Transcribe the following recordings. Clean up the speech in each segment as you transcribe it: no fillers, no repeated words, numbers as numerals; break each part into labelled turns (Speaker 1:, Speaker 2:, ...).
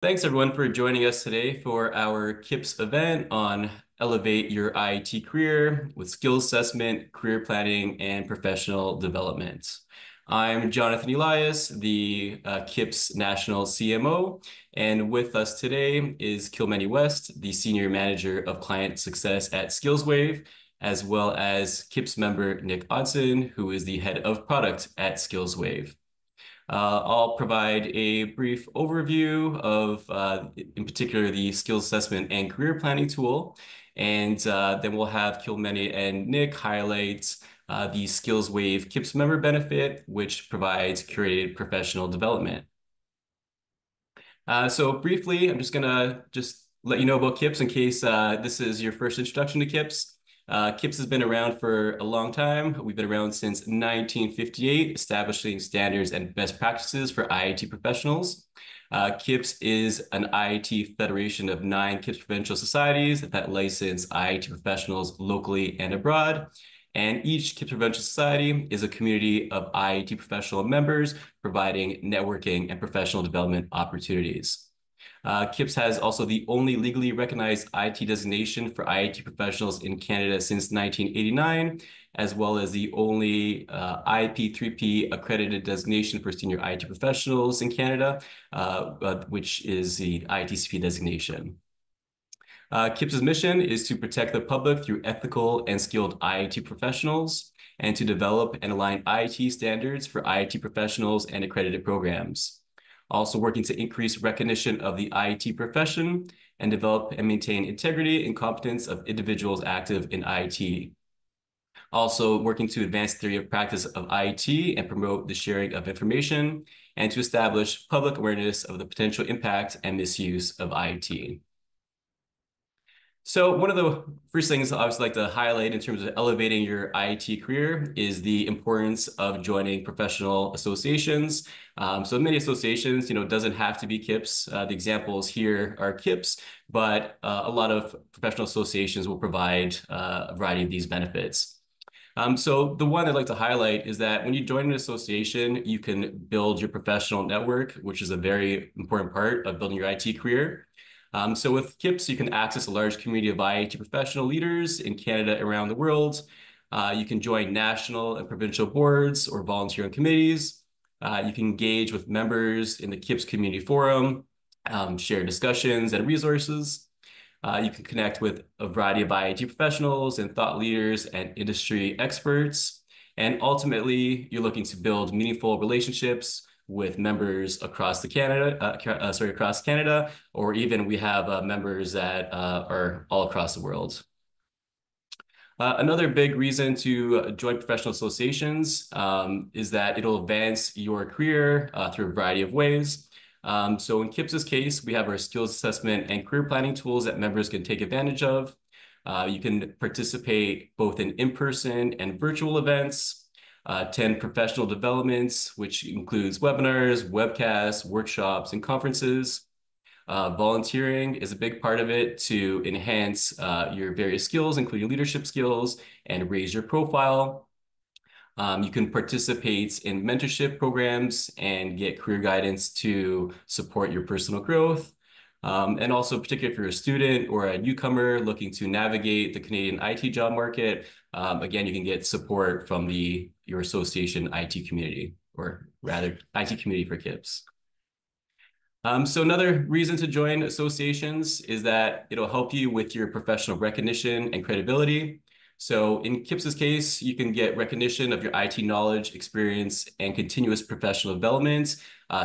Speaker 1: Thanks everyone for joining us today for our CIPS event on Elevate Your IT Career with skill assessment, career planning, and professional development. I'm Jonathan Elias, the CIPS National CMO, and with us today is Kilmeny West, the Senior Manager of Client Success at SkillsWave, as well as CIPS member Nick Oddson, who is the Head of Product at SkillsWave. I'll provide a brief overview of, in particular, the skills assessment and career planning tool. And then we'll have Kilmeny and Nick highlight the SkillsWave CIPS Member Benefit, which provides curated professional development. So briefly, I'm just going to let you know about CIPS in case this is your first introduction to CIPS. CIPS has been around for a long time. We've been around since 1958, establishing standards and best practices for IIT professionals. CIPS is an IIT federation of 9 CIPS provincial societies that license IIT professionals locally and abroad. And each CIPS provincial society is a community of IIT professional members providing networking and professional development opportunities. CIPS has also the only legally recognized IT designation for IT professionals in Canada since 1989, as well as the only IP3P accredited designation for senior IT professionals in Canada, which is the ITCP designation. CIPS's mission is to protect the public through ethical and skilled IT professionals and to develop and align IT standards for IT professionals and accredited programs. Also working to increase recognition of the IT profession and develop and maintain integrity and competence of individuals active in IT. Also working to advance the theory of practice of IT and promote the sharing of information and to establish public awareness of the potential impact and misuse of IT. So one of the first things I always like to highlight in terms of elevating your IT career is the importance of joining professional associations. So many associations, doesn't have to be CIPS. The examples here are CIPS, but a lot of professional associations will provide a variety of these benefits. So the one I'd like to highlight is that when you join an association, you can build your professional network, which is a very important part of building your IT career. So with CIPS, you can access a large community of IIT professional leaders in Canada around the world. You can join national and provincial boards or volunteer on committees. You can engage with members in the CIPS community forum, share discussions and resources. You can connect with a variety of IIT professionals and thought leaders and industry experts. And ultimately, you're looking to build meaningful relationships with members across Canada, or even we have members that are all across the world. Another big reason to join professional associations is that it'll advance your career through a variety of ways. So in CIPS's case, we have our skills assessment and career planning tools that members can take advantage of. You can participate both in in-person and virtual events. 10 professional developments, which includes webinars, webcasts, workshops, and conferences. Volunteering is a big part of it to enhance your various skills, including leadership skills, and raise your profile. You can participate in mentorship programs and get career guidance to support your personal growth. And also, particularly if you're a student or a newcomer looking to navigate the Canadian IT job market, again, you can get support from your association IT community, or rather IT community for CIPS. So another reason to join associations is that it'll help you with your professional recognition and credibility. So in CIPS's case, you can get recognition of your IT knowledge, experience, and continuous professional development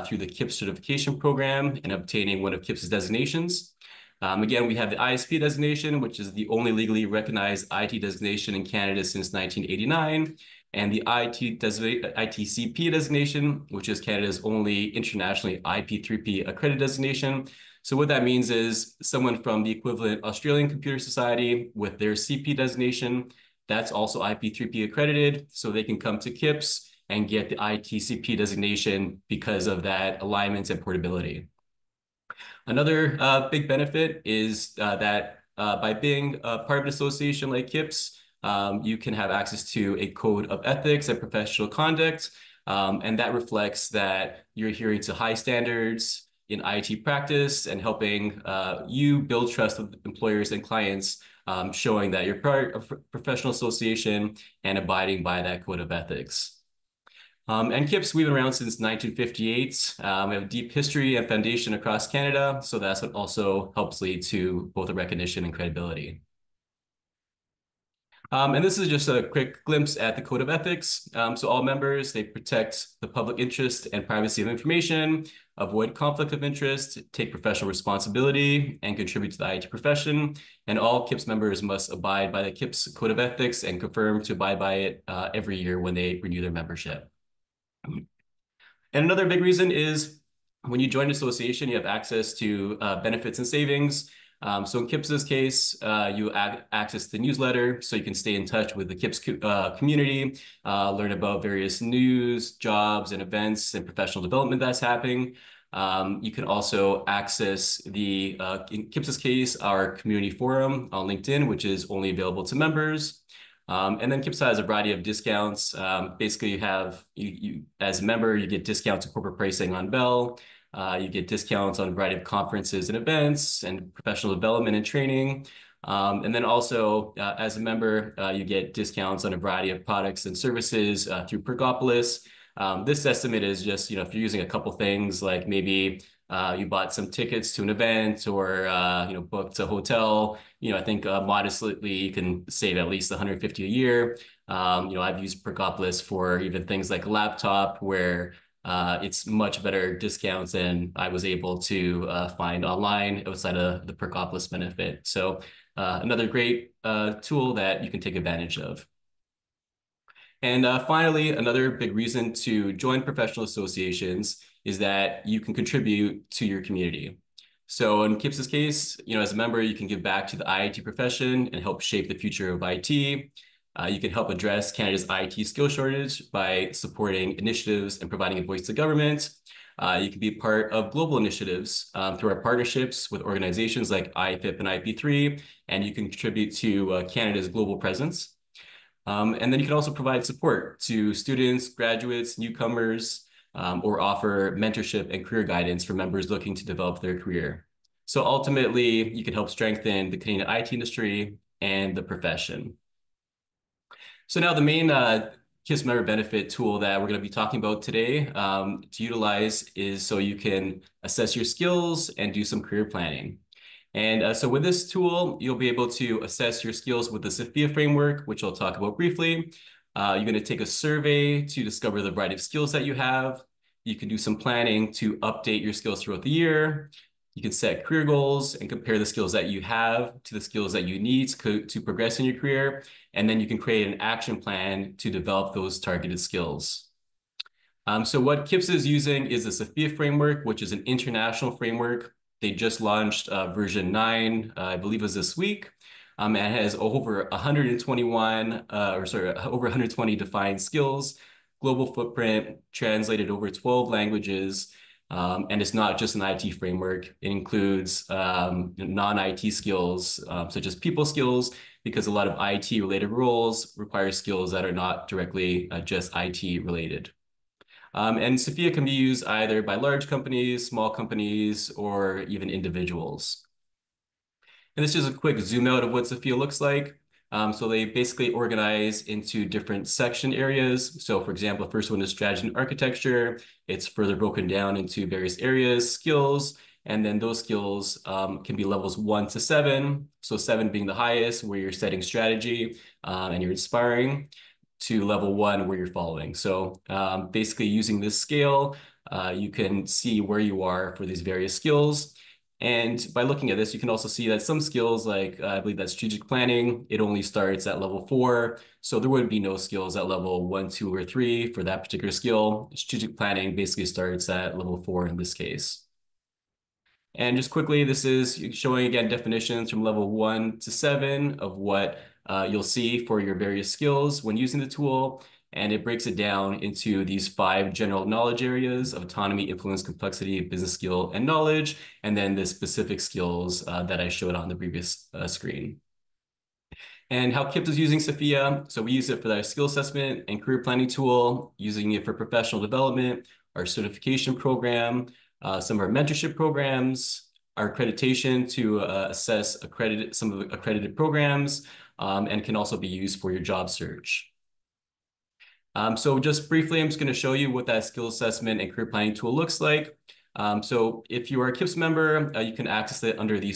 Speaker 1: through the CIPS certification program and obtaining one of CIPS's designations. Again, we have the ISP designation, which is the only legally recognized IT designation in Canada since 1989, and the ITCP designation, which is Canada's only internationally IP3P accredited designation. So what that means is someone from the equivalent Australian Computer Society with their CP designation, that's also IP3P accredited, so they can come to CIPS and get the ITCP designation because of that alignment and portability. Another big benefit is that by being part of an association like CIPS, you can have access to a code of ethics and professional conduct, and that reflects that you're adhering to high standards, in IT practice and helping you build trust with employers and clients, showing that you're part of a professional association and abiding by that code of ethics. And CIPS, we've been around since 1958. We have a deep history and foundation across Canada, so that's what also helps lead to both a recognition and credibility. And this is just a quick glimpse at the code of ethics. So all members, they protect the public interest and privacy of information, avoid conflict of interest, take professional responsibility, and contribute to the IT profession. And all CIPS members must abide by the CIPS code of ethics and confirm to abide by it every year when they renew their membership. And another big reason is when you join an association, you have access to benefits and savings. So in CIPS's case, you access the newsletter, so you can stay in touch with the CIPS community, learn about various news, jobs, and events and professional development that's happening. You can also access the, in CIPS's case, our community forum on LinkedIn, which is only available to members. And then CIPS has a variety of discounts. Basically, you have, as a member, you get discounts to corporate pricing on Bell. You get discounts on a variety of conferences and events and professional development and training. And then also, as a member, you get discounts on a variety of products and services through Pergopolis. This estimate is just, if you're using a couple things, like maybe you bought some tickets to an event or, booked a hotel, I think modestly you can save at least 150 a year. I've used Pergopolis for even things like a laptop where it's much better discounts than I was able to find online outside of the Pergopolis benefit. So another great tool that you can take advantage of. And finally, another big reason to join professional associations is that you can contribute to your community. So in CIPS's case, as a member, you can give back to the IT profession and help shape the future of IT. You can help address Canada's IT skill shortage by supporting initiatives and providing a voice to government. You can be part of global initiatives through our partnerships with organizations like IFIP and IP3, and you can contribute to Canada's global presence. And then you can also provide support to students, graduates, newcomers, or offer mentorship and career guidance for members looking to develop their career. So ultimately, you can help strengthen the Canadian IT industry and the profession. So now the main CIPS member benefit tool that we're going to be talking about today to utilize is so you can assess your skills and do some career planning. And so with this tool, you'll be able to assess your skills with the SFIA framework, which I'll talk about briefly. You're going to take a survey to discover the variety of skills that you have. You can do some planning to update your skills throughout the year. You can set career goals and compare the skills that you have to the skills that you need to progress in your career. And then you can create an action plan to develop those targeted skills. So what CIPS is using is the SFIA framework, which is an international framework. They just launched version 9, I believe it was this week. And it has over 120 defined skills, global footprint, translated over 12 languages. And it's not just an IT framework. It includes non-IT skills, such as people skills, because a lot of IT-related roles require skills that are not directly just IT-related. And SFIA can be used either by large companies, small companies, or even individuals. And this is a quick zoom out of what SFIA looks like. So they basically organize into different section areas. So for example, the first one is strategy and architecture. It's further broken down into various areas, skills, and then those skills can be levels 1 to 7. So 7 being the highest, where you're setting strategy and you're inspiring, to level 1 where you're following. So basically using this scale, you can see where you are for these various skills. And by looking at this, you can also see that some skills, like I believe that strategic planning, it only starts at level 4. So there would be no skills at level 1, 2, or 3 for that particular skill. Strategic planning basically starts at level 4 in this case. And just quickly, this is showing, again, definitions from level 1 to 7 of what you'll see for your various skills when using the tool. And it breaks it down into these 5 general knowledge areas of autonomy, influence, complexity, business skill, and knowledge, and then the specific skills that I showed on the previous screen. And how CIPS is using SFIA. So we use it for our skill assessment and career planning tool, using it for professional development, our certification program, some of our mentorship programs, our accreditation to assess some of the accredited programs, and can also be used for your job search. So just briefly, I'm just going to show you what that skill assessment and career planning tool looks like. So if you are a CIPS member, you can access it under the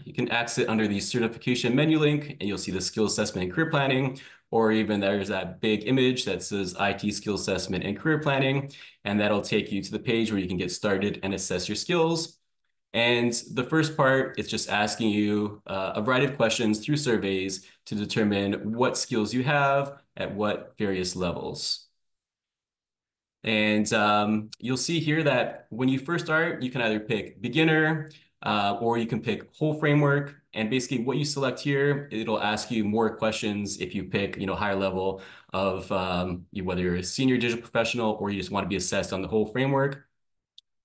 Speaker 1: you can access it under the certification menu link, and you'll see the skill assessment and career planning, or even there's that big image that says IT skill assessment and career planning, and that'll take you to the page where you can get started and assess your skills. And the first part is just asking you a variety of questions through surveys to determine what skills you have at what various levels. And you'll see here that when you first start, you can either pick beginner or you can pick whole framework. And basically what you select here, it'll ask you more questions if you pick, higher level of whether you're a senior digital professional or you just want to be assessed on the whole framework.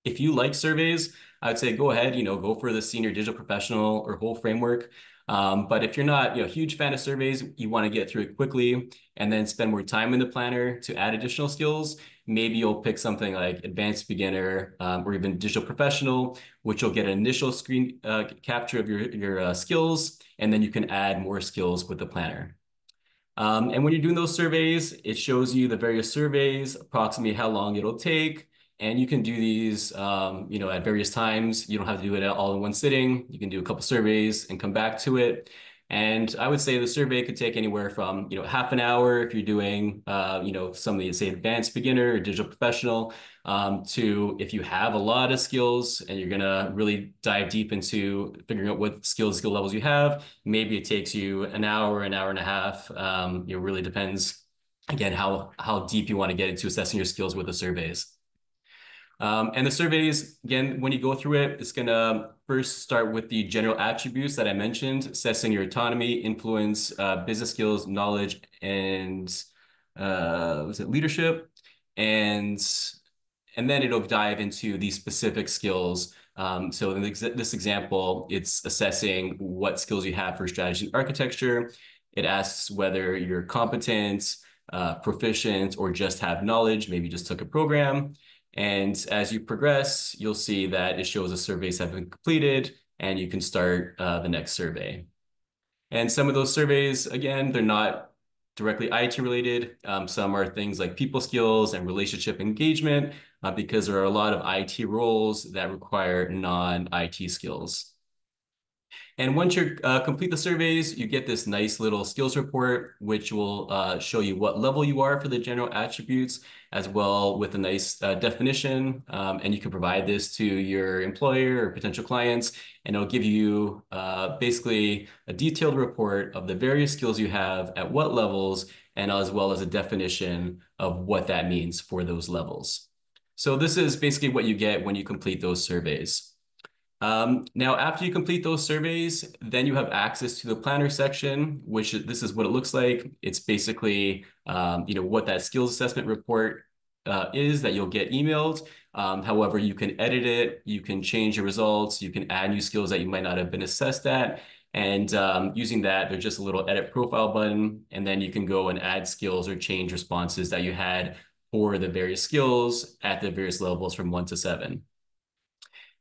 Speaker 1: If you like surveys, I would say go ahead, go for the senior digital professional or whole framework. But if you're not a huge fan of surveys, you want to get through it quickly and then spend more time in the planner to add additional skills, maybe you'll pick something like advanced beginner or even digital professional, which will get an initial screen capture of your skills, and then you can add more skills with the planner. And when you're doing those surveys, it shows you the various surveys, approximately how long it'll take. And you can do these, at various times. You don't have to do it all in one sitting. You can do a couple surveys and come back to it. And I would say the survey could take anywhere from, half an hour if you're doing, some of the, say, advanced beginner or digital professional, to if you have a lot of skills and you're going to really dive deep into figuring out what skill levels you have, maybe it takes you an hour and a half. It really depends, again, how deep you want to get into assessing your skills with the surveys. And the surveys, again, when you go through it, it's going to first start with the general attributes that I mentioned, assessing your autonomy, influence, business skills, knowledge, and leadership. And then it'll dive into these specific skills. So in this example, it's assessing what skills you have for strategy and architecture. It asks whether you're competent, proficient, or just have knowledge, maybe just took a program. And as you progress, you'll see that it shows the surveys have been completed and you can start the next survey. And some of those surveys, again, they're not directly IT related. Some are things like people skills and relationship engagement because there are a lot of IT roles that require non-IT skills. And once you complete the surveys, you get this nice little skills report, which will show you what level you are for the general attributes, as well with a nice definition. And you can provide this to your employer or potential clients, and it'll give you basically a detailed report of the various skills you have at what levels, and as well as a definition of what that means for those levels. So this is basically what you get when you complete those surveys. Now, after you complete those surveys, then you have access to the planner section, which this is what it looks like. It's basically, what that skills assessment report is that you'll get emailed. However, you can edit it, you can change your results, you can add new skills that you might not have been assessed at. And using that, there's just a little edit profile button, and then you can go and add skills or change responses that you had for the various skills at the various levels from 1 to 7.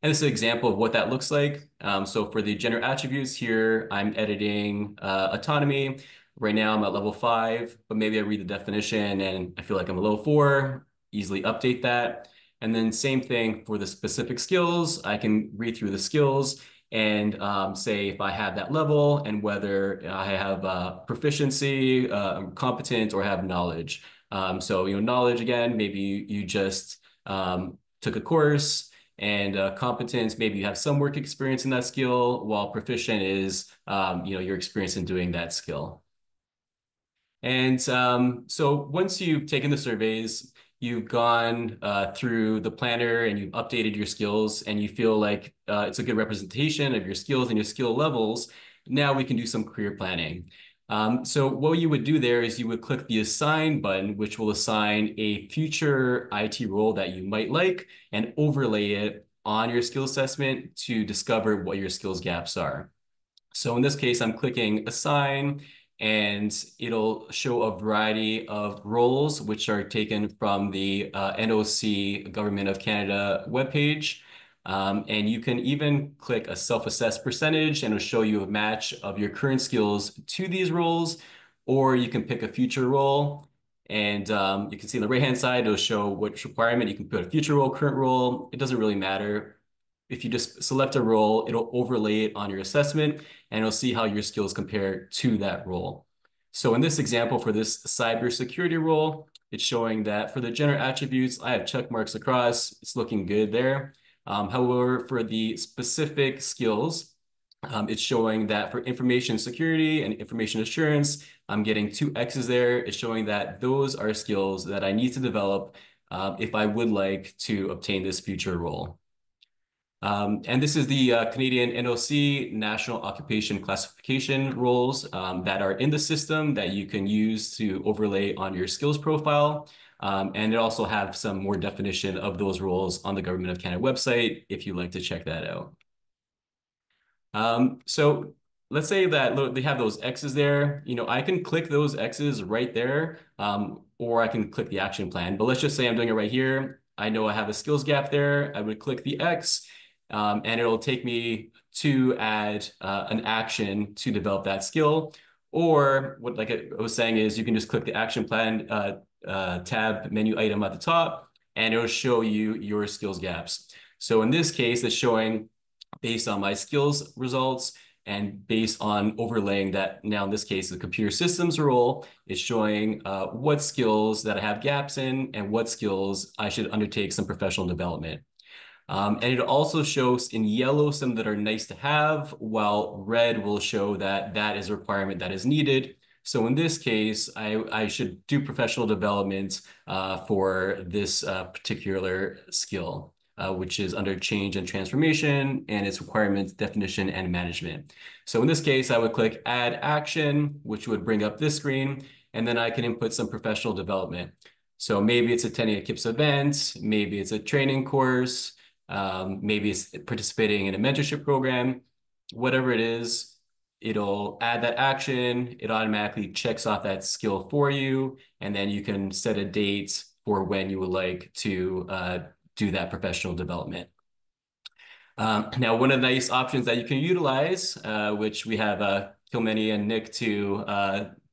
Speaker 1: And this is an example of what that looks like. So for the general attributes here, I'm editing autonomy. Right now I'm at level 5, but maybe I read the definition and I feel like I'm a level 4, easily update that. And then same thing for the specific skills. I can read through the skills and say if I have that level and whether I have proficiency, competent, or have knowledge. So, knowledge, again, maybe you just took a course. And competence, maybe you have some work experience in that skill, while proficient is, your experience in doing that skill. And so once you've taken the surveys, you've gone through the planner and you've updated your skills and you feel like it's a good representation of your skills and your skill levels, now we can do some career planning. So what you would do there is you would click the assign button, which will assign a future IT role that you might like and overlay it on your skill assessment to discover what your skills gaps are. So in this case, I'm clicking assign, and it'll show a variety of roles which are taken from the NOC Government of Canada webpage. And you can even click a self-assessed percentage and it'll show you a match of your current skills to these roles, or you can pick a future role. And you can see on the right-hand side, it'll show which requirement. You can put a future role, current role. It doesn't really matter. If you just select a role, it'll overlay it on your assessment and it'll see how your skills compare to that role. So in this example, for this cybersecurity role, it's showing that for the general attributes, I have check marks across. It's looking good there. However, for the specific skills, it's showing that for information security and information assurance, I'm getting 2 X's there. It's showing that those are skills that I need to develop if I would like to obtain this future role. And this is the Canadian NOC, National Occupation Classification roles that are in the system that you can use to overlay on your skills profile. And it also have some more definition of those roles on the Government of Canada website if you'd like to check that out. So let's say that they have those X's there. I can click those X's right there, or I can click the action plan. But let's just say I'm doing it right here. I know I have a skills gap there. I would click the X, and it'll take me to add an action to develop that skill. Or what, like I was saying, is you can just click the action plan tab menu item at the top, and it'll show you your skills gaps. So in this case, it's showing based on my skills results and based on overlaying that. Now, in this case, the computer systems role is showing what skills that I have gaps in and what skills I should undertake some professional development. And it also shows in yellow some that are nice to have, while red will show that that is a requirement that is needed. So in this case, I should do professional development for this particular skill. Which is under change and transformation, and its requirements, definition, and management. So in this case, I would click add action, which would bring up this screen, and then I can input some professional development. So maybe it's attending a CIPS event, maybe it's a training course, maybe it's participating in a mentorship program. Whatever it is, it'll add that action, it automatically checks off that skill for you, and then you can set a date for when you would like to do that professional development. Now, one of the nice options that you can utilize, which we have Kilmeny and Nick to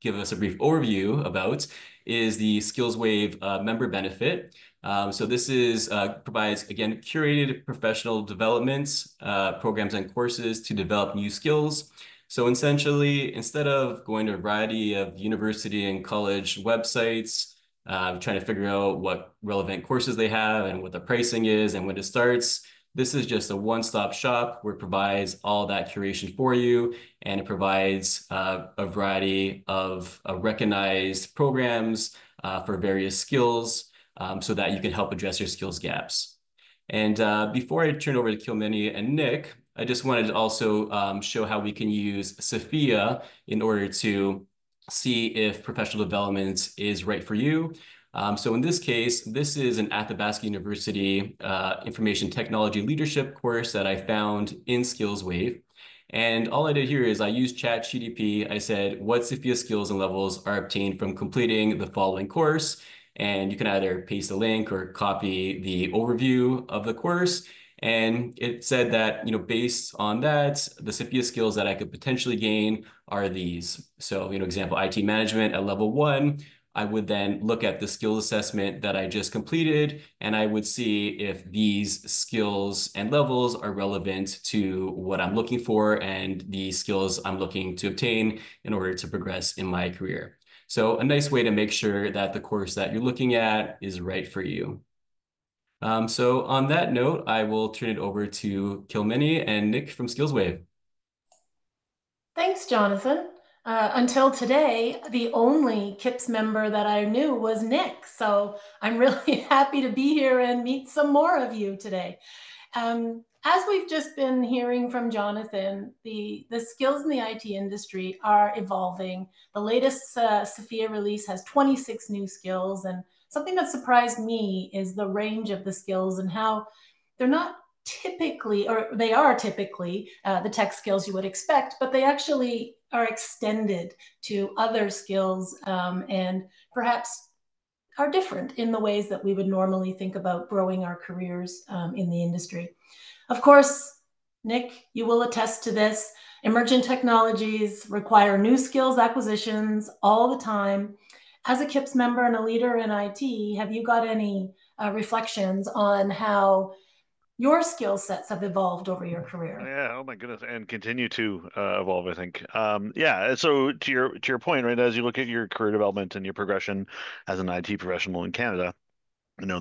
Speaker 1: give us a brief overview about, is the SkillsWave Member Benefit. So this is provides, again, curated professional development programs and courses to develop new skills. So essentially, instead of going to a variety of university and college websites, trying to figure out what relevant courses they have and what the pricing is and when it starts, this is just a one-stop shop where it provides all that curation for you, and it provides a variety of recognized programs for various skills so that you can help address your skills gaps. And before I turn over to Kilmeny and Nick, I just wanted to also show how we can use Sophia in order to see if professional development is right for you. So in this case, this is an Athabasca University Information Technology Leadership course that I found in SkillsWave. And all I did here is I used ChatGPT. I said, what Sophia skills and levels are obtained from completing the following course? And you can either paste a link or copy the overview of the course. And it said that, based on that, the Sophia skills that I could potentially gain are these. So, example, IT management at level 1, I would then look at the skills assessment that I just completed, and I would see if these skills and levels are relevant to what I'm looking for and the skills I'm looking to obtain in order to progress in my career. So a nice way to make sure that the course that you're looking at is right for you. So on that note, I will turn it over to Kilmeny and Nick from SkillsWave.
Speaker 2: Thanks, Jonathan. Until today, the only CIPS member that I knew was Nick. So I'm really happy to be here and meet some more of you today. As we've just been hearing from Jonathan, the skills in the IT industry are evolving. The latest Sophia release has 26 new skills, and something that surprised me is the range of the skills and how they're not typically, or they are typically the tech skills you would expect, but they actually are extended to other skills and perhaps are different in the ways that we would normally think about growing our careers in the industry. Of course, Nick, you will attest to this. Emergent technologies require new skills acquisitions all the time. As a CIPS member and a leader in IT, have you got any reflections on how your skill sets have evolved over your career?
Speaker 3: Yeah, oh my goodness, and continue to evolve, I think. Yeah, so to your point, right, as you look at your career development and your progression as an IT professional in Canada,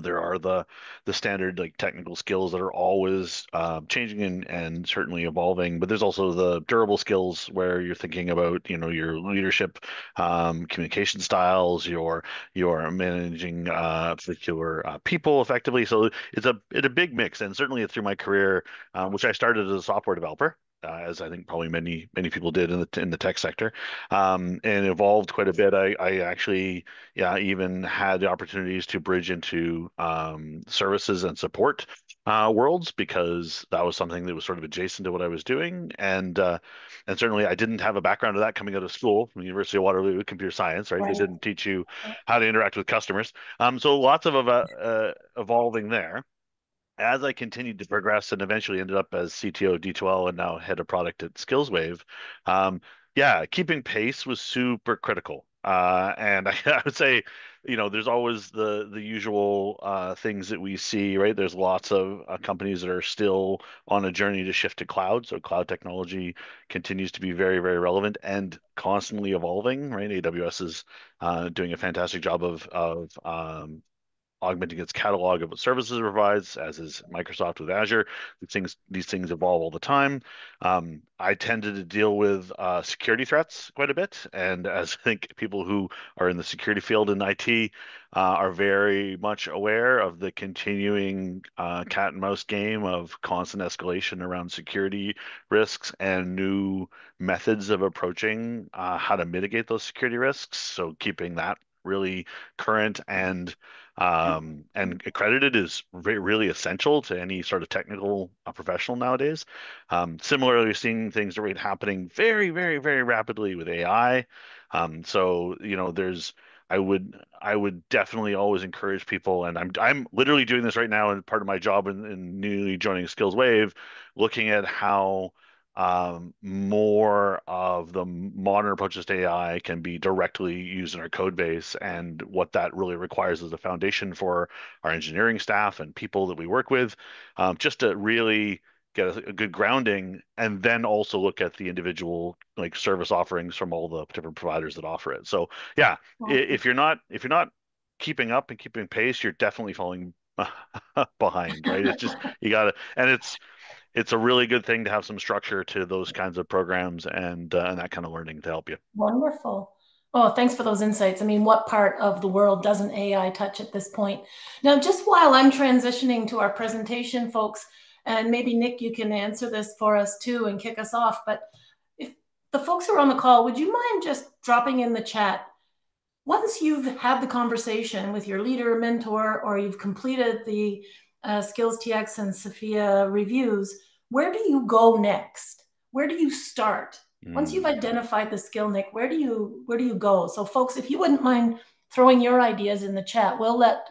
Speaker 3: there are the standard like technical skills that are always changing and certainly evolving, but there's also the durable skills where you're thinking about, your leadership, communication styles, your managing particular people effectively. So it's a big mix, and certainly through my career, which I started as a software developer. As I think probably many people did in the tech sector, and evolved quite a bit. I actually, yeah, even had the opportunities to bridge into services and support worlds, because that was something that was sort of adjacent to what I was doing, and certainly I didn't have a background of that coming out of school from the University of Waterloo, computer science, right? They
Speaker 2: Right.
Speaker 3: didn't teach you how to interact with customers. So lots of evolving there as I continued to progress and eventually ended up as CTO D2L and now head of product at SkillsWave, yeah, keeping pace was super critical. And I would say, there's always the usual things that we see, right? There's lots of companies that are still on a journey to shift to cloud. So cloud technology continues to be very, very relevant and constantly evolving, right? AWS is doing a fantastic job of augmenting its catalog of what services it provides, as is Microsoft with Azure. These things evolve all the time. I tended to deal with security threats quite a bit, and as I think people who are in the security field in IT are very much aware of the continuing cat and mouse game of constant escalation around security risks and new methods of approaching how to mitigate those security risks. So keeping that really current and accredited is really essential to any sort of technical professional nowadays. Similarly, we're seeing things that are happening very, very, very rapidly with AI. So, I would definitely always encourage people, and I'm literally doing this right now, and part of my job in newly joining SkillsWave, looking at how more of the modern approaches to AI can be directly used in our code base, and what that really requires is a foundation for our engineering staff and people that we work with, just to really get a good grounding, and then also look at the individual like service offerings from all the different providers that offer it. So yeah, if you're not keeping up and keeping pace, you're definitely falling behind, right? It's just you gotta, and it's a really good thing to have some structure to those kinds of programs and that kind of learning to help you.
Speaker 2: Wonderful. Oh, thanks for those insights. I mean, what part of the world doesn't AI touch at this point? Now, just while I'm transitioning to our presentation, folks, and maybe Nick, you can answer this for us too and kick us off. But if the folks who are on the call, would you mind just dropping in the chat once you've had the conversation with your leader, mentor, or you've completed the Skills TX and Sophia reviews, where do you go next? Where do you start? Once you've
Speaker 3: Mm.
Speaker 2: identified the skill, Nick, where do you go? So, folks, if you wouldn't mind throwing your ideas in the chat, we'll let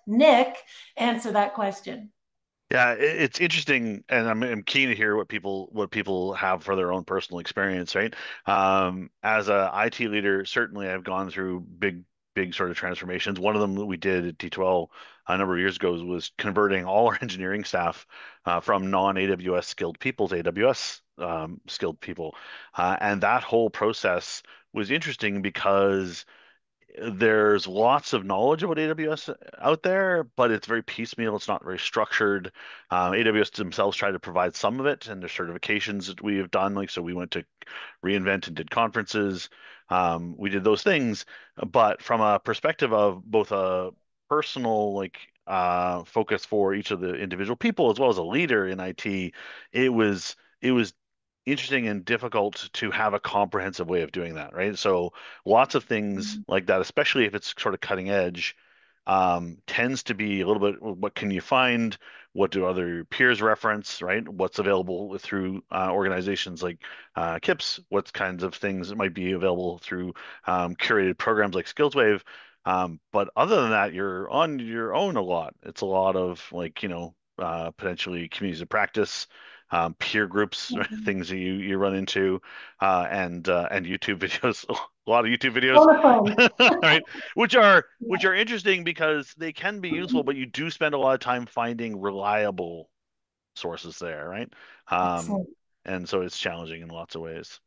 Speaker 2: Nick answer that question.
Speaker 3: Yeah, it's interesting, and I'm keen to hear what people have for their own personal experience, right? As a IT leader, certainly I've gone through big sort of transformations. One of them that we did at D12 a number of years ago was converting all our engineering staff from non-AWS skilled people to AWS skilled people, and that whole process was interesting because there's lots of knowledge about AWS out there, but it's very piecemeal. It's not very structured. AWS themselves try to provide some of it, and there's certifications that we have done. Like, so we went to reInvent and did conferences. We did those things, but from a perspective of both a personal focus for each of the individual people as well as a leader in IT, it was interesting and difficult to have a comprehensive way of doing that, right? So lots of things like that, especially if it's sort of cutting edge, tends to be a little bit, what can you find? what do other peers reference, right? What's available through organizations like CIPS, what kinds of things might be available through curated programs like SkillsWave. But other than that, you're on your own a lot. It's a lot of like, potentially communities of practice, peer groups, things that you run into, and YouTube videos, a lot of YouTube videos, right? Which are interesting because they can be useful, but you do spend a lot of time finding reliable sources there, right? Um,
Speaker 2: Excellent.
Speaker 3: and so it's challenging in lots of ways.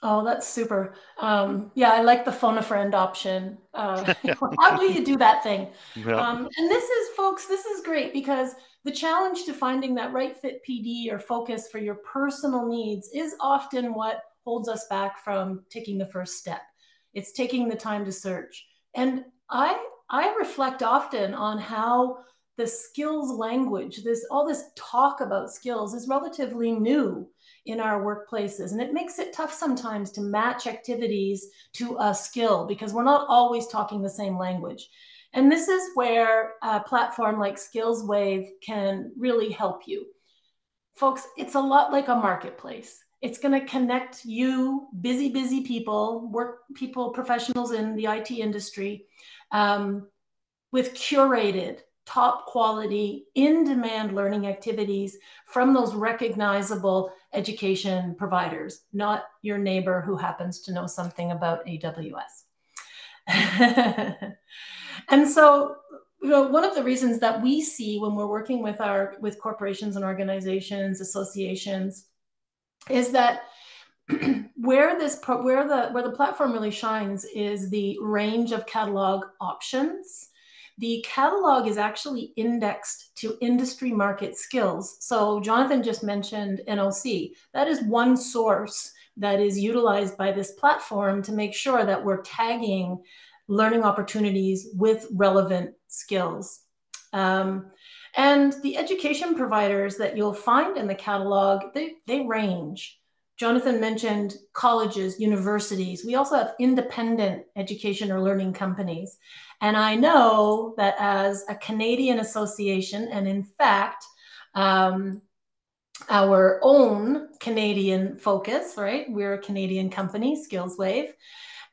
Speaker 2: Oh, that's super. Yeah, I like the phone a friend option. How do you do that thing?
Speaker 3: Yeah.
Speaker 2: And this is, folks, this is great because the challenge to finding that right fit PD or focus for your personal needs is often what holds us back from taking the first step. It's taking the time to search. And I reflect often on how the skills language, all this talk about skills is relatively new in our workplaces. And it makes it tough sometimes to match activities to a skill because we're not always talking the same language. And this is where a platform like SkillsWave can really help you. Folks, it's a lot like a marketplace. It's going to connect you, busy people, professionals in the IT industry, with curated, top quality, in-demand learning activities from those recognizable education providers, not your neighbor who happens to know something about AWS. And so, one of the reasons that we see when we're working with corporations and organizations, associations, is that where the platform really shines is the range of catalog options. The catalog is actually indexed to industry market skills. So Jonathan just mentioned NOC. That is one source that is utilized by this platform to make sure that we're tagging learning opportunities with relevant skills. And the education providers that you'll find in the catalog, they range. Jonathan mentioned colleges, universities. We also have independent education or learning companies. And I know that as a Canadian association, and in fact, our own Canadian focus, right? We're a Canadian company, SkillsWave.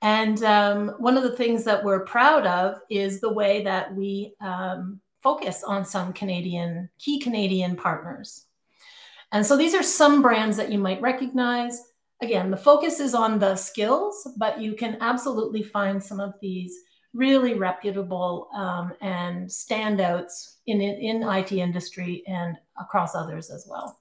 Speaker 2: And one of the things that we're proud of is the way that we focus on some key Canadian partners. And so these are some brands that you might recognize. Again, the focus is on the skills, but you can absolutely find some of these really reputable and standouts in IT industry and across others as well.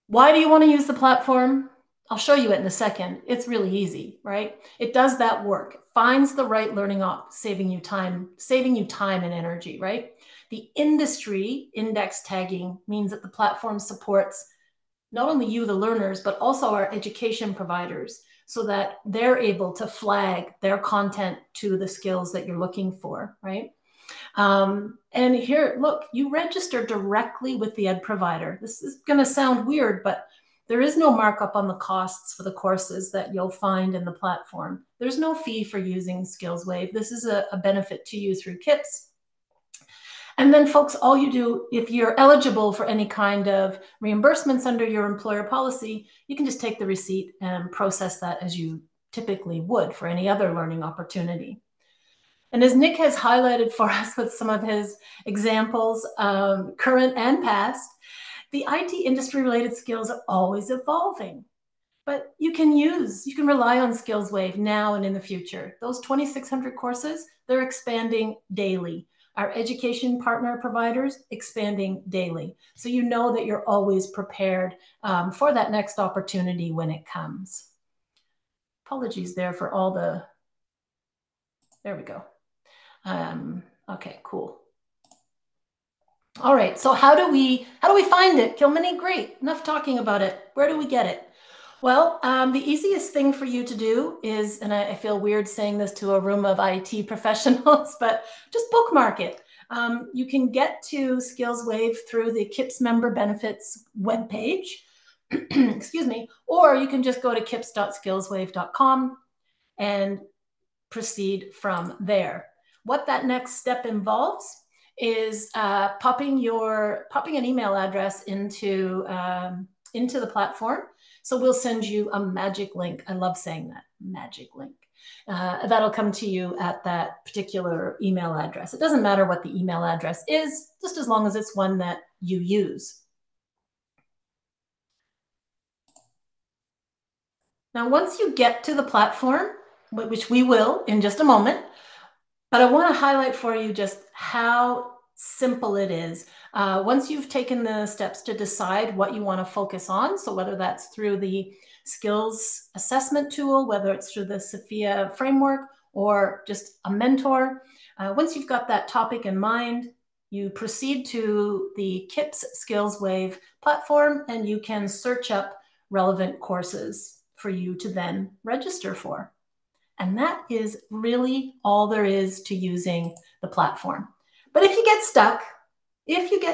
Speaker 2: Why do you want to use the platform? I'll show you it in a second. It's really easy, right? It does that work, finds the right learning op, saving you time and energy, right? The industry index tagging means that the platform supports not only you, the learners, but also our education providers so that they're able to flag their content to the skills that you're looking for, right? And here, look, you register directly with the ed provider. This is going to sound weird, but there is no markup on the costs for the courses that you'll find in the platform. There's no fee for using SkillsWave. This is a benefit to you through CIPS. And then, folks, all you do, if you're eligible for any kind of reimbursements under your employer policy, you can just take the receipt and process that as you typically would for any other learning opportunity. And as Nick has highlighted for us with some of his examples, current and past, the IT industry-related skills are always evolving. But you can rely on SkillsWave now and in the future. Those 2,600 courses, they're expanding daily. Our education partner providers expanding daily. So you know that you're always prepared for that next opportunity when it comes. Apologies there for all there we go. Okay, cool. All right, so how do we find it? Kilmeny, great, enough talking about it. Where do we get it? Well, the easiest thing for you to do is, and I feel weird saying this to a room of IT professionals, but just bookmark it. You can get to SkillsWave through the CIPS Member Benefits webpage, excuse me, or you can just go to kips.skillswave.com and proceed from there. What that next step involves is popping an email address into the platform. So we'll send you a magic link. I love saying that, magic link. That'll come to you at that particular email address. It doesn't matter what the email address is, just as long as it's one that you use. Now, once you get to the platform, which we will in just a moment, but I want to highlight for you just how simple it is. Once you've taken the steps to decide what you want to focus on, so whether that's through the skills assessment tool, whether it's through the Sophia framework or just a mentor, once you've got that topic in mind, you proceed to the CIPS SkillsWave platform and you can search up relevant courses for you to then register for. And that is really all there is to using the platform. But if you get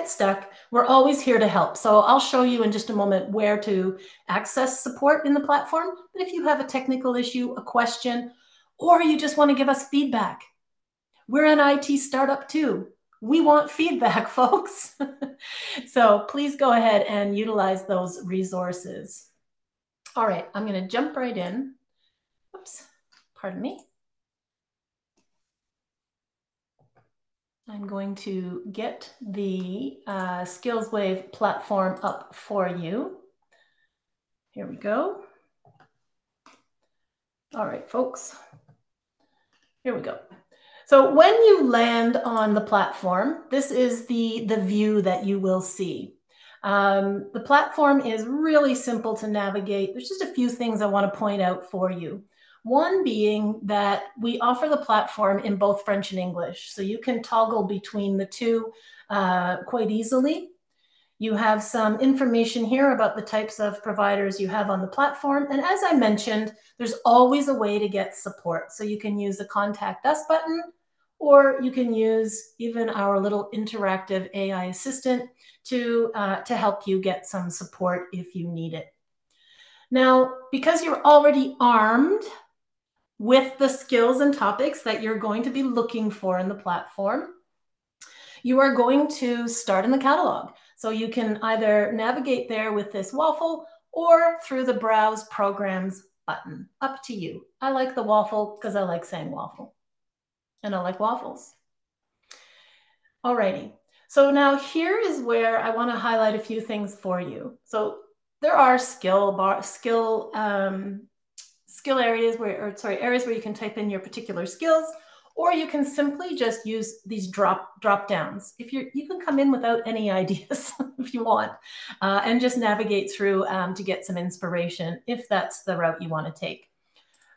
Speaker 2: stuck, we're always here to help. So I'll show you in just a moment where to access support in the platform. But if you have a technical issue, a question, or you just want to give us feedback, we're an IT startup too. We want feedback, folks. So please go ahead and utilize those resources. All right, I'm going to jump right in. Oops, pardon me. I'm going to get the SkillsWave platform up for you. Here we go. All right, folks. Here we go. So when you land on the platform, this is the view that you will see. The platform is really simple to navigate. There's just a few things I want to point out for you. One being that we offer the platform in both French and English, so you can toggle between the two quite easily. You have some information here about the types of providers you have on the platform. And as I mentioned, there's always a way to get support. So you can use the Contact Us button, or you can use even our little interactive AI assistant to help you get some support if you need it. Now, because you're already armed with the skills and topics that you're going to be looking for in the platform, you are going to start in the catalog. So you can either navigate there with this waffle or through the Browse Programs button. Up to you. I like the waffle because I like saying waffle. And I like waffles. Alrighty. So now here is where I want to highlight a few things for you. So there are areas where you can type in your particular skills, or you can simply just use these drop downs. You can come in without any ideas if you want, and just navigate through to get some inspiration if that's the route you want to take.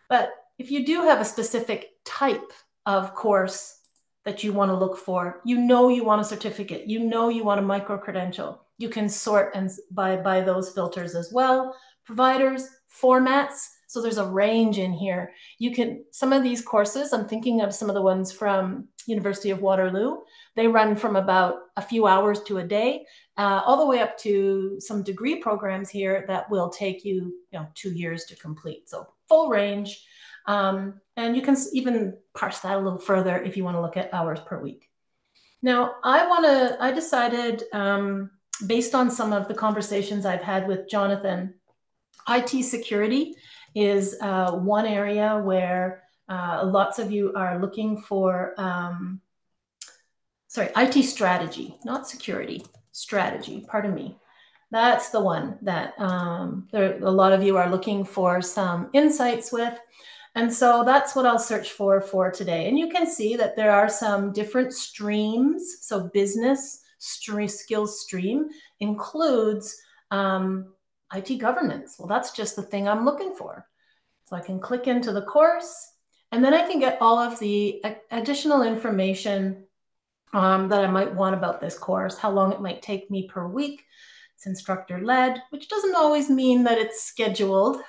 Speaker 2: But if you do have a specific type of course that you want to look for, you want a certificate, you want a micro-credential, you can sort and by those filters as well. Providers, formats, so there's a range in here. Some of these courses, I'm thinking of some of the ones from University of Waterloo, they run from about a few hours to a day, all the way up to some degree programs here that will take you, 2 years to complete. So full range. And you can even parse that a little further if you want to look at hours per week. Now, I decided, based on some of the conversations I've had with Jonathan, IT security is one area where lots of you are looking for, IT strategy, not security, strategy, pardon me. That's the one that a lot of you are looking for some insights with. And so that's what I'll search for today. And you can see that there are some different streams. So business skills stream includes IT governance. Well, that's just the thing I'm looking for. So I can click into the course, and then I can get all of the additional information that I might want about this course, how long it might take me per week. It's instructor-led, which doesn't always mean that it's scheduled,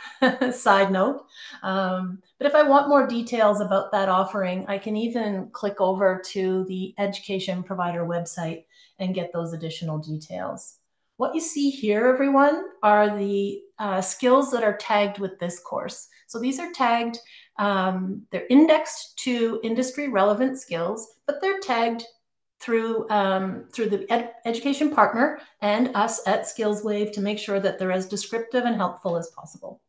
Speaker 2: side note. But if I want more details about that offering, I can even click over to the education provider website and get those additional details. What you see here, everyone, are the skills that are tagged with this course. So these are tagged, they're indexed to industry relevant skills, but they're tagged through the education partner and us at SkillsWave to make sure that they're as descriptive and helpful as possible.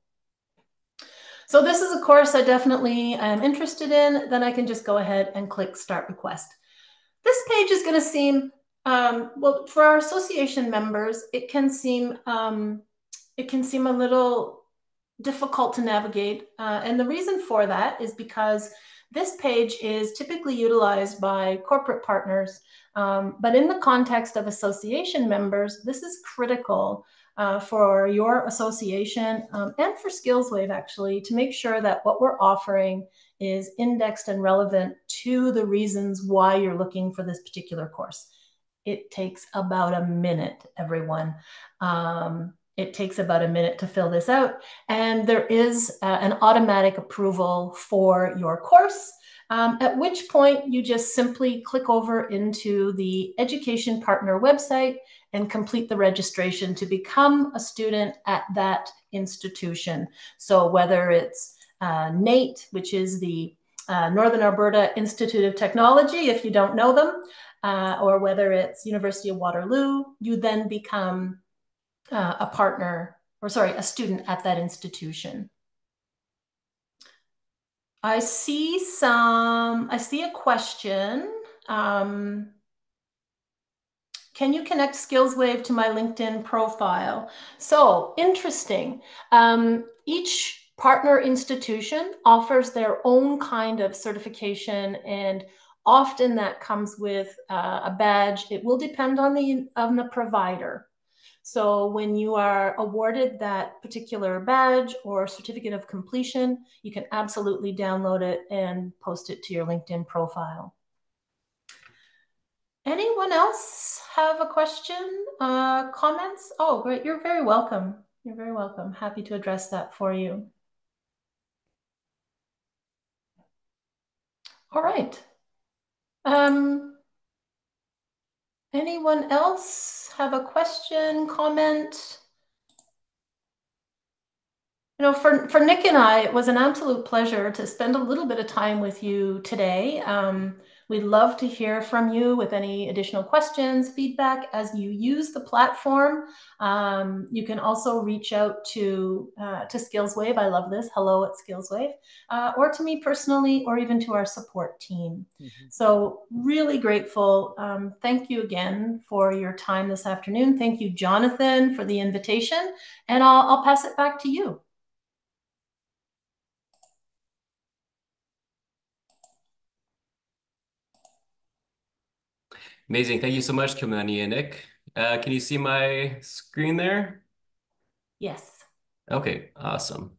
Speaker 2: So this is a course I definitely am interested in. Then I can just go ahead and click Start Request. This page is going to seem, well, for our association members, it can seem a little difficult to navigate. And the reason for that is because this page is typically utilized by corporate partners. But in the context of association members, this is critical for your association and for SkillsWave, actually, to make sure that what we're offering is indexed and relevant to the reasons why you're looking for this particular course. It takes about a minute, everyone. It takes about a minute to fill this out. And there is an automatic approval for your course, at which point you just simply click over into the education partner website and complete the registration to become a student at that institution. So whether it's NATE, which is the Northern Alberta Institute of Technology, if you don't know them, or whether it's University of Waterloo, you then become a student at that institution. I see a question. Can you connect SkillsWave to my LinkedIn profile? So interesting. Each partner institution offers their own kind of certification, and often that comes with a badge. It will depend on the provider. So when you are awarded that particular badge or certificate of completion, you can absolutely download it and post it to your LinkedIn profile. Anyone else have a question, comments? Oh, great. You're very welcome. You're very welcome. Happy to address that for you. All right. Anyone else have a question, comment? You know, for Nick and I, it was an absolute pleasure to spend a little bit of time with you today. We'd love to hear from you with any additional questions, feedback as you use the platform. You can also reach out to SkillsWave. I love this. Hello at SkillsWave, or to me personally, or even to our support team. Mm-hmm. So really grateful. Thank you again for your time this afternoon. Thank you, Jonathan, for the invitation, and I'll pass it back to you.
Speaker 1: Amazing. Thank you so much, Kilmeny and Nick. Can you see my screen there?
Speaker 2: Yes.
Speaker 1: Okay, awesome.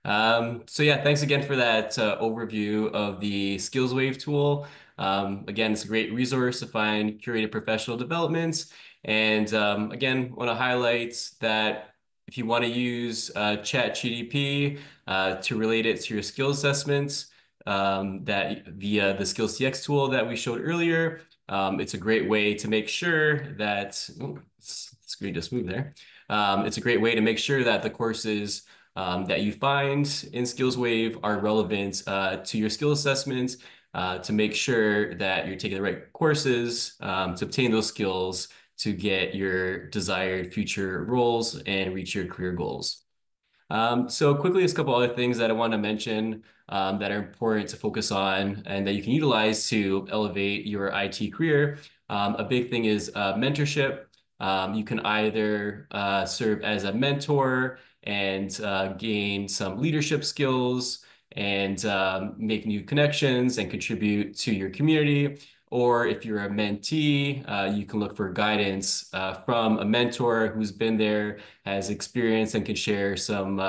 Speaker 1: So yeah, thanks again for that overview of the SkillsWave tool. Again, it's a great resource to find curated professional developments. And again, want to highlight that if you want to use ChatGPT to relate it to your skill assessments, that via the Skills CX tool that we showed earlier, it's a great way to make sure that, screen just moved there. It's a great way to make sure that the courses that you find in SkillsWave are relevant to your skill assessments, to make sure that you're taking the right courses to obtain those skills to get your desired future roles and reach your career goals. So quickly, there's a couple other things that I want to mention that are important to focus on and that you can utilize to elevate your IT career. A big thing is mentorship. You can either serve as a mentor and gain some leadership skills and make new connections and contribute to your community. Or if you're a mentee, you can look for guidance from a mentor who's been there, has experience, and can share some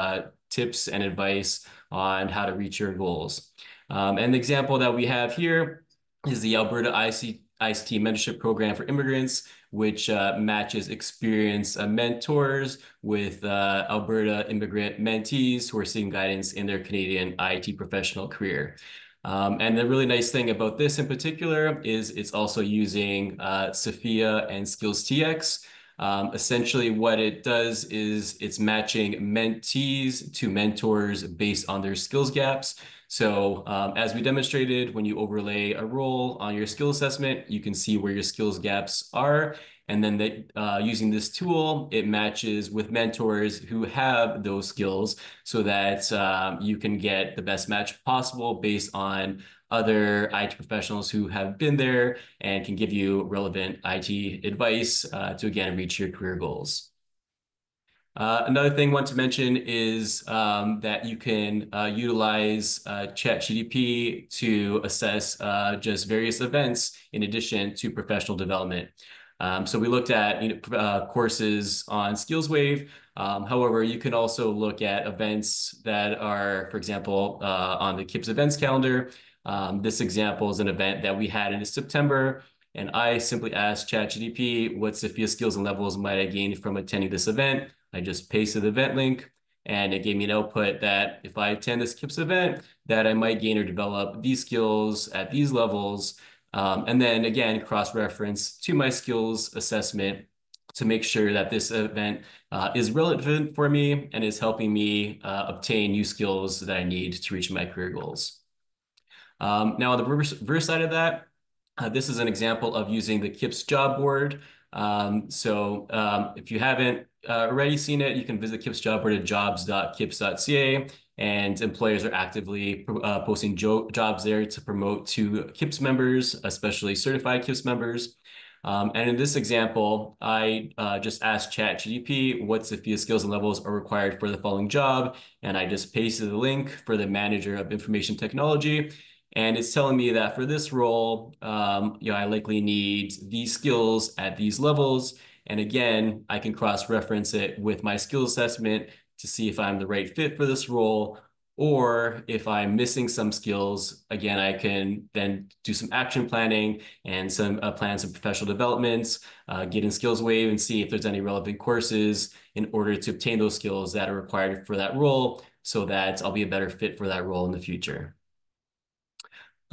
Speaker 1: tips and advice on how to reach your goals. And the example that we have here is the Alberta ICT Mentorship Program for Immigrants, which matches experienced mentors with Alberta immigrant mentees who are seeking guidance in their Canadian IT professional career. And the really nice thing about this in particular is it's also using Sophia and Skills TX. Essentially what it does is it's matching mentees to mentors based on their skills gaps. So as we demonstrated, when you overlay a role on your skill assessment, you can see where your skills gaps are. And then using this tool, it matches with mentors who have those skills so that you can get the best match possible based on other IT professionals who have been there and can give you relevant IT advice to, again, reach your career goals. Another thing I want to mention is that you can utilize ChatGPT to assess just various events in addition to professional development. So we looked at courses on SkillsWave. However, you can also look at events that are, for example, on the CIPS events calendar. This example is an event that we had in September. And I simply asked ChatGPT, what Sophia skills and levels might I gain from attending this event? I just pasted the event link, and it gave me an output that if I attend this CIPS event, that I might gain or develop these skills at these levels. And then again, cross-reference to my skills assessment to make sure that this event is relevant for me and is helping me obtain new skills that I need to reach my career goals. Now, on the reverse side of that, this is an example of using the CIPS job board. If you haven't already seen it, you can visit CIPS job board at jobs.kips.ca, and employers are actively posting jobs there to promote to CIPS members, especially certified CIPS members. And in this example, I just asked ChatGPT what Sophia skills and levels are required for the following job, and I just pasted the link for the manager of information technology. And it's telling me that for this role, I likely need these skills at these levels. And again, I can cross-reference it with my skill assessment to see if I'm the right fit for this role, or if I'm missing some skills. Again, I can then do some action planning and some plan some professional developments, get in SkillsWave and see if there's any relevant courses in order to obtain those skills that are required for that role so that I'll be a better fit for that role in the future.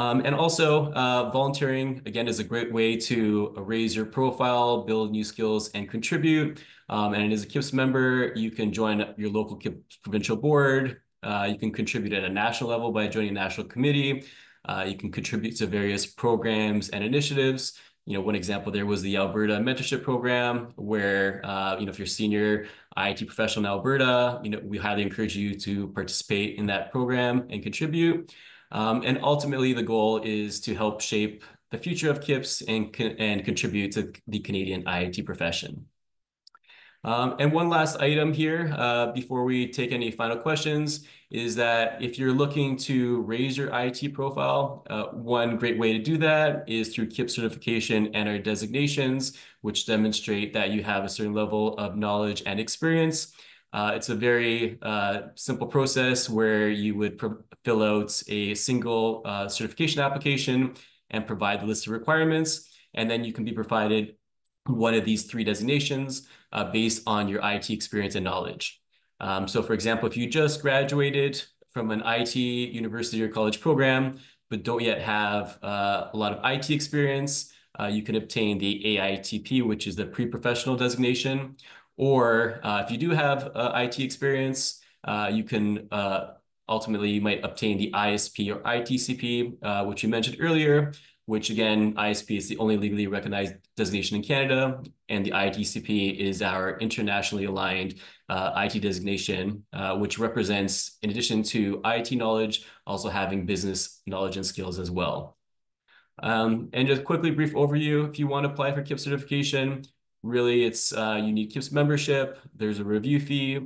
Speaker 1: And also, volunteering, again, is a great way to raise your profile, build new skills, and contribute. And as a CIPS member, you can join your local CIPS provincial board. You can contribute at a national level by joining a national committee. You can contribute to various programs and initiatives. One example there was the Alberta Mentorship Program, where, if you're a senior IT professional in Alberta, we highly encourage you to participate in that program and contribute. And ultimately, the goal is to help shape the future of CIPS and contribute to the Canadian IIT profession. And one last item here before we take any final questions is that if you're looking to raise your IIT profile, one great way to do that is through CIPS certification and our designations, which demonstrate that you have a certain level of knowledge and experience. It's a very simple process where you would fill out a single certification application and provide the list of requirements, and then you can be provided one of these 3 designations based on your IT experience and knowledge. So for example, if you just graduated from an IT university or college program, but don't yet have a lot of IT experience, you can obtain the AITP, which is the pre-professional designation. Or if you do have IT experience, you can ultimately, you might obtain the ISP or ITCP, which you mentioned earlier, which again, ISP is the only legally recognized designation in Canada, and the ITCP is our internationally aligned IT designation, which represents, in addition to IT knowledge, also having business knowledge and skills as well. And just quickly, brief overview, if you want to apply for CIPS certification, really it's you need CIPS membership, there's a review fee,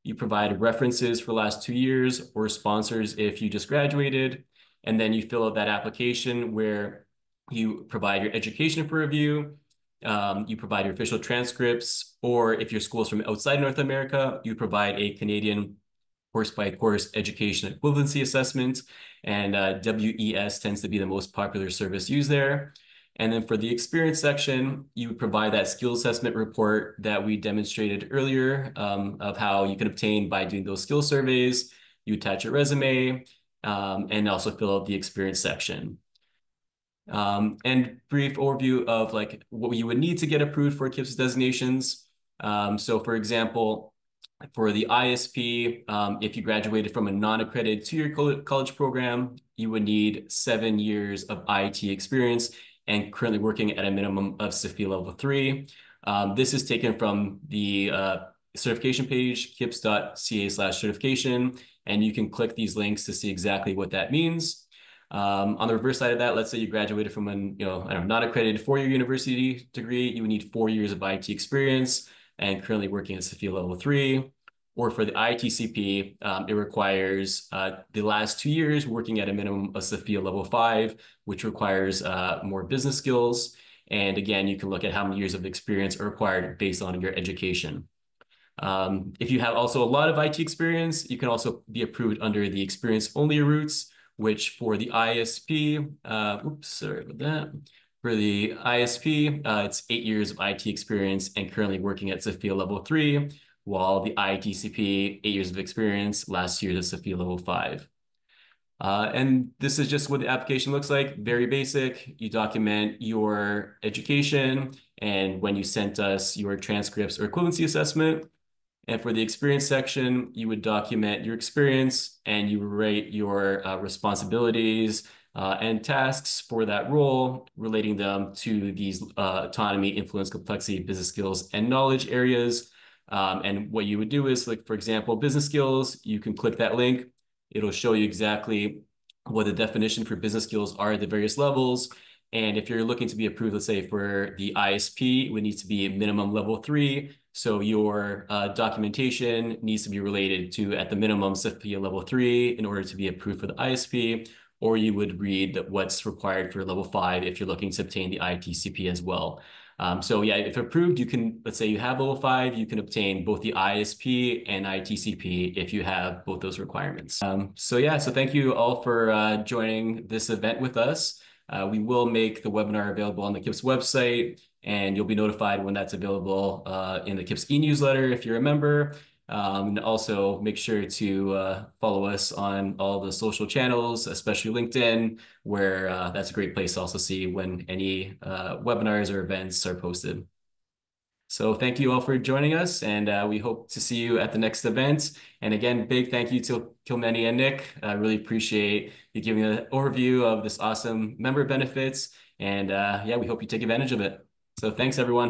Speaker 1: you provide references for the last 2 years or sponsors if you just graduated, and then you fill out that application where you provide your education for review, you provide your official transcripts, or if your school is from outside North America, you provide a Canadian course-by-course education equivalency assessment, and WES tends to be the most popular service used there. And then for the experience section, you provide that skill assessment report that we demonstrated earlier of how you can obtain by doing those skill surveys. You attach your resume and also fill out the experience section. And brief overview of like what you would need to get approved for CIPS designations. So for example, For the ISP, if you graduated from a non-accredited two-year college program, you would need 7 years of IT experience and currently working at a minimum of CIPS level 3. This is taken from the certification page, kips.ca/certification, and you can click these links to see exactly what that means. On the reverse side of that, let's say you graduated from a non-accredited 4-year university degree, you would need 4 years of IT experience and currently working at CIPS level 3. Or for the ITCP, it requires the last 2 years working at a minimum of CIPS level 5, which requires more business skills. And again, you can look at how many years of experience are required based on your education. If you have also a lot of IT experience, you can also be approved under the experience-only routes, which for the ISP, sorry about that. For the ISP, it's 8 years of IT experience and currently working at CIPS level 3, while the ITCP, 8 years of experience, last year at CIPS level 5. And this is just what the application looks like, very basic. You document your education and when you sent us your transcripts or equivalency assessment. And for the experience section, you would document your experience and you rate your responsibilities and tasks for that role, relating them to these autonomy, influence, complexity, business skills, and knowledge areas. And what you would do is, like, for example, business skills, you can click that link. It'll show you exactly what the definition for business skills are at the various levels. And if you're looking to be approved, let's say for the ISP, it would need to be minimum level 3. So your documentation needs to be related to, at the minimum, CIPS level 3 in order to be approved for the ISP, or you would read what's required for level 5 if you're looking to obtain the ITCP as well. So yeah, if approved, you can, let's say you have level 5, you can obtain both the ISP and ITCP if you have both those requirements. So thank you all for joining this event with us. We will make the webinar available on the KIPS website, and you'll be notified when that's available in the KIPS e-newsletter if you're a member. And also make sure to follow us on all the social channels, especially LinkedIn, where that's a great place to also see when any webinars or events are posted. So thank you all for joining us, and we hope to see you at the next event. And again, big thank you to Kilmeny and Nick. I really appreciate you giving an overview of this awesome member benefits. And yeah, we hope you take advantage of it. So thanks, everyone.